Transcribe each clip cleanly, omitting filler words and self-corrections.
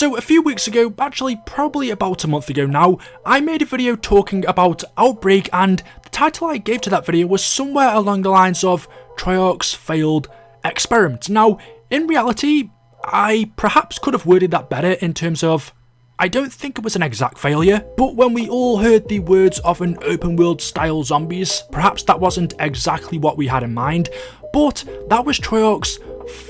So a few weeks ago, actually probably about a month ago now, I made a video talking about Outbreak, and the title I gave to that video was somewhere along the lines of Treyarch's failed experiment. Now, in reality, I perhaps could have worded that better in terms of, I don't think it was an exact failure, but when we all heard the words of an open world style zombies, perhaps that wasn't exactly what we had in mind, but that was Treyarch's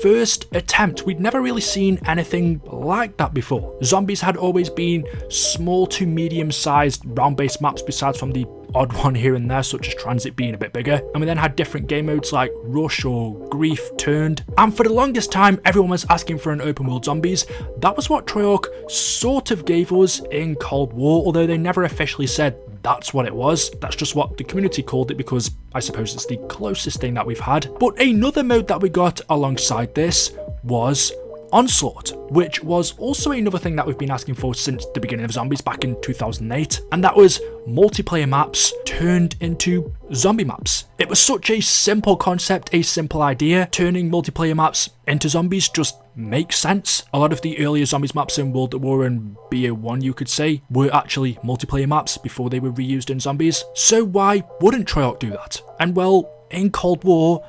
first attempt. We'd never really seen anything like that before. Zombies had always been small to medium sized round based maps, besides from the odd one here and there such as Transit being a bit bigger, and we then had different game modes like Rush or Grief Turned, and for the longest time everyone was asking for an open world zombies. That was what Treyarch sort of gave us in Cold War, although they never officially said that's what it was. That's just what the community called it because I suppose it's the closest thing that we've had. But another mode that we got alongside this was Onslaught, which was also another thing that we've been asking for since the beginning of Zombies back in 2008, and that was multiplayer maps turned into zombie maps. It was such a simple concept, a simple idea. Turning multiplayer maps into zombies just makes sense. A lot of the earlier Zombies maps in World at War and BO1, you could say, were actually multiplayer maps before they were reused in Zombies. So why wouldn't Treyarch do that? And well, in Cold War,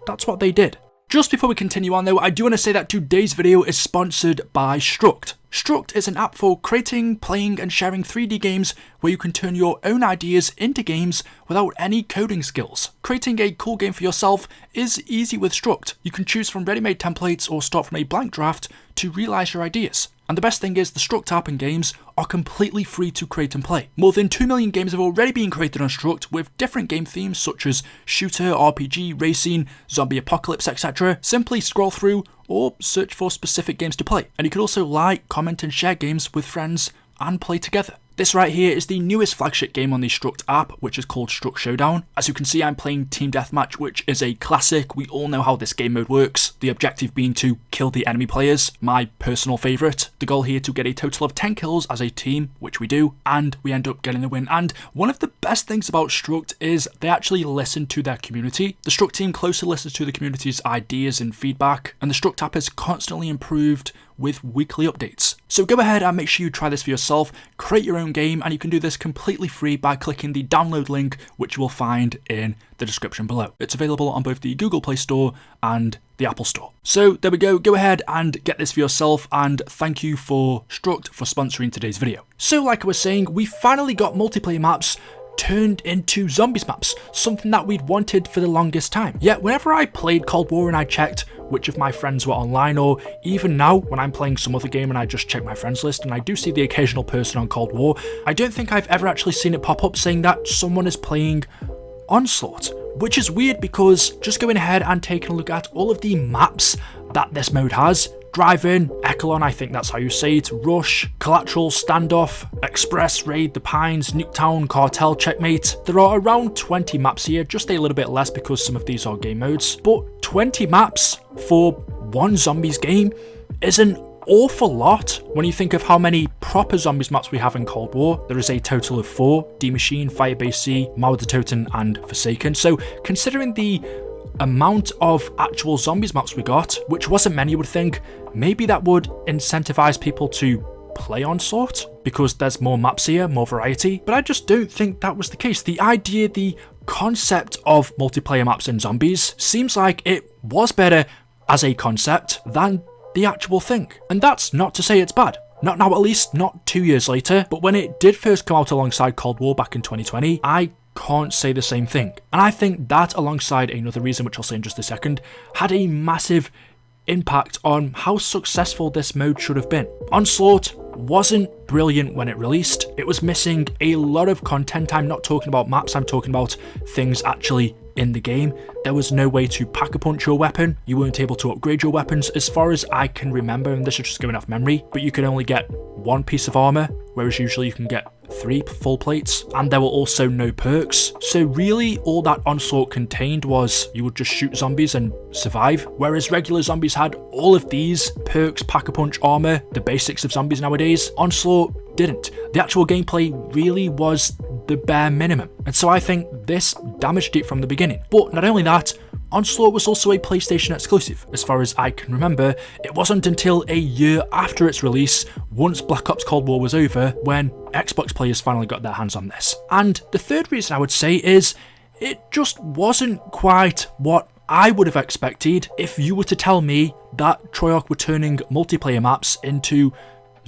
that's what they did. Just before we continue on though, I do want to say that today's video is sponsored by Struct. Struct is an app for creating, playing and sharing 3D games where you can turn your own ideas into games without any coding skills. Creating a cool game for yourself is easy with Struct. You can choose from ready-made templates or start from a blank draft to realise your ideas. And the best thing is the Struct app and games are completely free to create and play. More than 2 million games have already been created on Struct with different game themes such as shooter, RPG, racing, zombie apocalypse, etc. Simply scroll through or search for specific games to play. And you can also like, comment and share games with friends and play together. This right here is the newest flagship game on the Struct app, which is called Struct Showdown. As you can see, I'm playing Team Deathmatch, which is a classic. We all know how this game mode works. The objective being to kill the enemy players, my personal favourite. The goal here to get a total of 10 kills as a team, which we do, and we end up getting the win. And one of the best things about Struct is they actually listen to their community. The Struct team closely listens to the community's ideas and feedback, and the Struct app is constantly improved with weekly updates. So go ahead and make sure you try this for yourself, create your own game, and you can do this completely free by clicking the download link, which you will find in the description below. It's available on both the Google Play Store and the Apple Store. So there we go ahead and get this for yourself, and thank you for Struct for sponsoring today's video. So like I was saying, we finally got multiplayer maps turned into zombies maps, something that we'd wanted for the longest time. Yet whenever I played Cold War and I checked which of my friends were online, or even now when I'm playing some other game and I just check my friends list and I do see the occasional person on Cold War, I don't think I've ever actually seen it pop up saying that someone is playing Onslaught, which is weird because just going ahead and taking a look at all of the maps that this mode has: Drive-In, Echelon, I think that's how you say it, Rush, Collateral, Standoff, Express, Raid, The Pines, Nuketown, Cartel, Checkmate. There are around 20 maps here, just a little bit less because some of these are game modes, but 20 maps for one Zombies game is an awful lot when you think of how many proper Zombies maps we have in Cold War. There is a total of 4: D Machine, Firebase C, Mauer der Toten and Forsaken. So considering the amount of actual Zombies maps we got, which wasn't many, you would think maybe that would incentivize people to play Onslaught because there's more maps here, more variety, but I just don't think that was the case. The idea, the concept of multiplayer maps in Zombies seems like it was better as a concept than the actual thing, and that's not to say it's bad. Not now, at least not 2 years later, but when it did first come out alongside Cold War back in 2020, I can't say the same thing. And I think that, alongside another reason, which I'll say in just a second, had a massive impact on how successful this mode should have been. Onslaught wasn't brilliant when it released. It was missing a lot of content. I'm not talking about maps, I'm talking about things actually in the game. There was no way to pack-a-punch your weapon. You weren't able to upgrade your weapons as far as I can remember, and this is just going off memory, but you could only get one piece of armor, whereas usually you can get 3 full plates, and there were also no perks. So really all that Onslaught contained was you would just shoot zombies and survive, whereas regular Zombies had all of these perks, pack-a-punch, armor, the basics of Zombies nowadays. Onslaught didn't. The actual gameplay really was the bare minimum. And so I think this damaged it from the beginning. But not only that, Onslaught was also a PlayStation exclusive. As far as I can remember, it wasn't until a year after its release, once Black Ops Cold War was over, when Xbox players finally got their hands on this. And the third reason I would say is, it just wasn't quite what I would have expected if you were to tell me that Treyarch were turning multiplayer maps into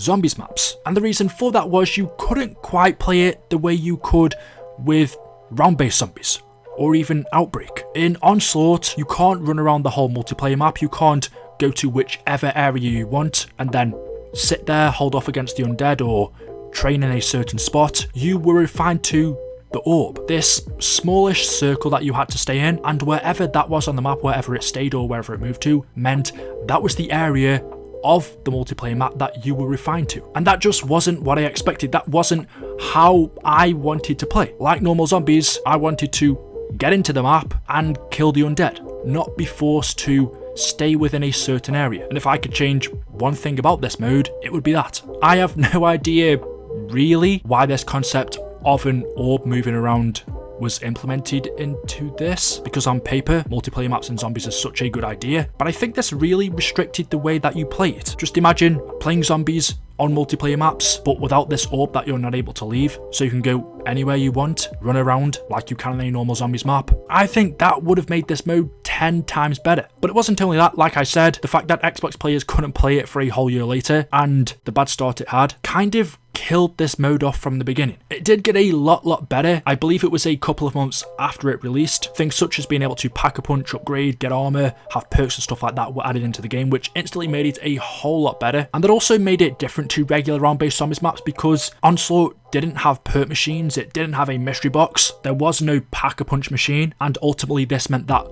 zombies maps. And the reason for that was you couldn't quite play it the way you could with round-based zombies, or even Outbreak. In Onslaught, you can't run around the whole multiplayer map, you can't go to whichever area you want and then sit there, hold off against the undead, or train in a certain spot. You were refined to the orb, this smallish circle that you had to stay in, and wherever that was on the map, wherever it stayed or wherever it moved to, meant that was the area of the multiplayer map that you were refined to. And that just wasn't what I expected. That wasn't how I wanted to play. Like normal zombies, I wanted to get into the map and kill the undead, not be forced to stay within a certain area. And if I could change one thing about this mode, it would be that. I have no idea really why this concept of an orb moving around was implemented into this, because on paper, multiplayer maps and zombies is such a good idea, but I think this really restricted the way that you play it. Just imagine playing zombies on multiplayer maps, but without this orb that you're not able to leave, so you can go anywhere you want, run around like you can on a normal zombies map. I think that would have made this mode 10 times better. But it wasn't only that, like I said, the fact that Xbox players couldn't play it for a whole year later, and the bad start it had, kind of killed this mode off from the beginning. It did get a lot better. I believe it was a couple of months after it released. Things such as being able to pack a punch, upgrade, get armor, have perks and stuff like that were added into the game, which instantly made it a whole lot better. And that also made it different to regular round-based zombies maps, because Onslaught didn't have perk machines, it didn't have a mystery box, there was no pack-a-punch machine, and ultimately this meant that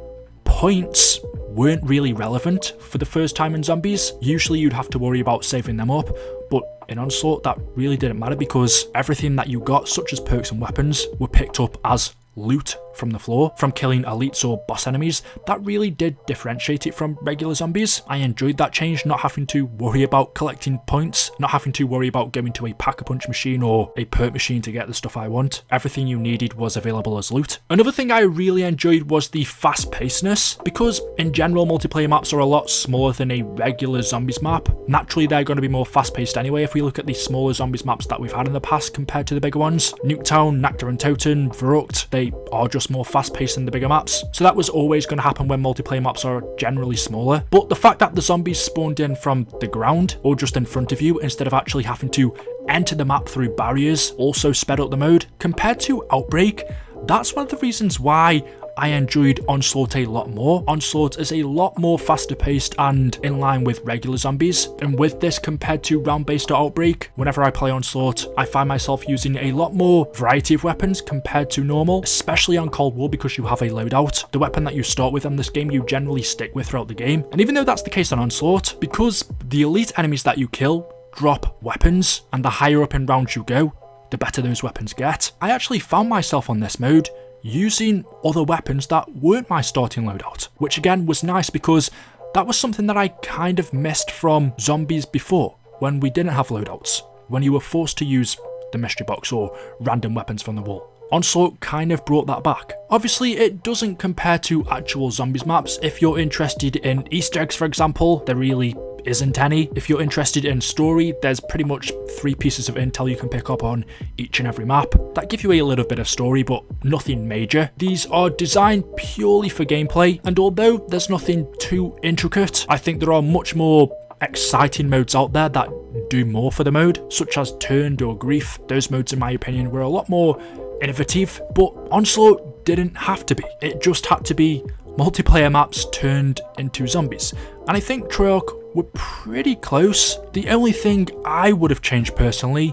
points weren't really relevant for the first time in zombies. Usually you'd have to worry about saving them up, but in Onslaught that really didn't matter, because everything that you got, such as perks and weapons, were picked up as loot from the floor, from killing elites or boss enemies. That really did differentiate it from regular zombies. I enjoyed that change, not having to worry about collecting points, not having to worry about going to a pack-a-punch machine or a perk machine to get the stuff I want. Everything you needed was available as loot. Another thing I really enjoyed was the fast-pacedness, because in general multiplayer maps are a lot smaller than a regular zombies map. Naturally they're going to be more fast-paced anyway if we look at the smaller zombies maps that we've had in the past compared to the bigger ones. Nuketown, Nakta and Toten, Verrucht, they are just more fast-paced than the bigger maps, so that was always going to happen when multiplayer maps are generally smaller. But the fact that the zombies spawned in from the ground or just in front of you instead of actually having to enter the map through barriers also sped up the mode. Compared to Outbreak, that's one of the reasons why I enjoyed Onslaught a lot more. Onslaught is a lot more faster paced and in line with regular zombies, and with this compared to round-based or Outbreak, whenever I play Onslaught, I find myself using a lot more variety of weapons compared to normal, especially on Cold War, because you have a loadout. The weapon that you start with in this game you generally stick with throughout the game, and even though that's the case on Onslaught, because the elite enemies that you kill drop weapons, and the higher up in rounds you go, the better those weapons get, I actually found myself on this mode using other weapons that weren't my starting loadout, which again was nice because that was something that I kind of missed from zombies before, when we didn't have loadouts, when you were forced to use the mystery box or random weapons from the wall. Onslaught kind of brought that back. Obviously it doesn't compare to actual zombies maps. If you're interested in Easter eggs, for example, there really isn't any. If you're interested in story, there's pretty much 3 pieces of intel you can pick up on each and every map that give you a little bit of story, but nothing major. These are designed purely for gameplay, and although there's nothing too intricate, I think there are much more exciting modes out there that do more for the mode, such as Turned or Grief. Those modes in my opinion were a lot more innovative, but Onslaught didn't have to be. It just had to be multiplayer maps turned into zombies, and I think Treyarch were pretty close. The only thing I would have changed personally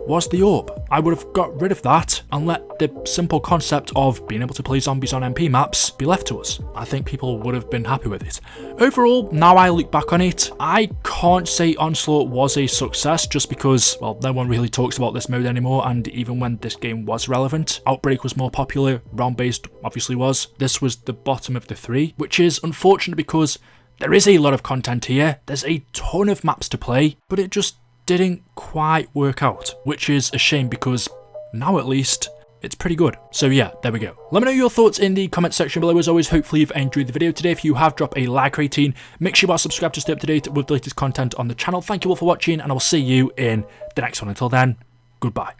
was the orb. I would have got rid of that and let the simple concept of being able to play zombies on MP maps be left to us. I think people would have been happy with it. Overall, now I look back on it, I can't say Onslaught was a success just because, well, no one really talks about this mode anymore, and even when this game was relevant, Outbreak was more popular, round-based obviously was. This was the bottom of the 3, which is unfortunate because there is a lot of content here, there's a ton of maps to play, but it just didn't quite work out, which is a shame because now at least it's pretty good. So yeah, there we go. Let me know your thoughts in the comment section below. As always, hopefully you've enjoyed the video today. If you have, drop a like rating. Make sure you are subscribed to stay up to date with the latest content on the channel. Thank you all for watching, and I will see you in the next one. Until then, goodbye.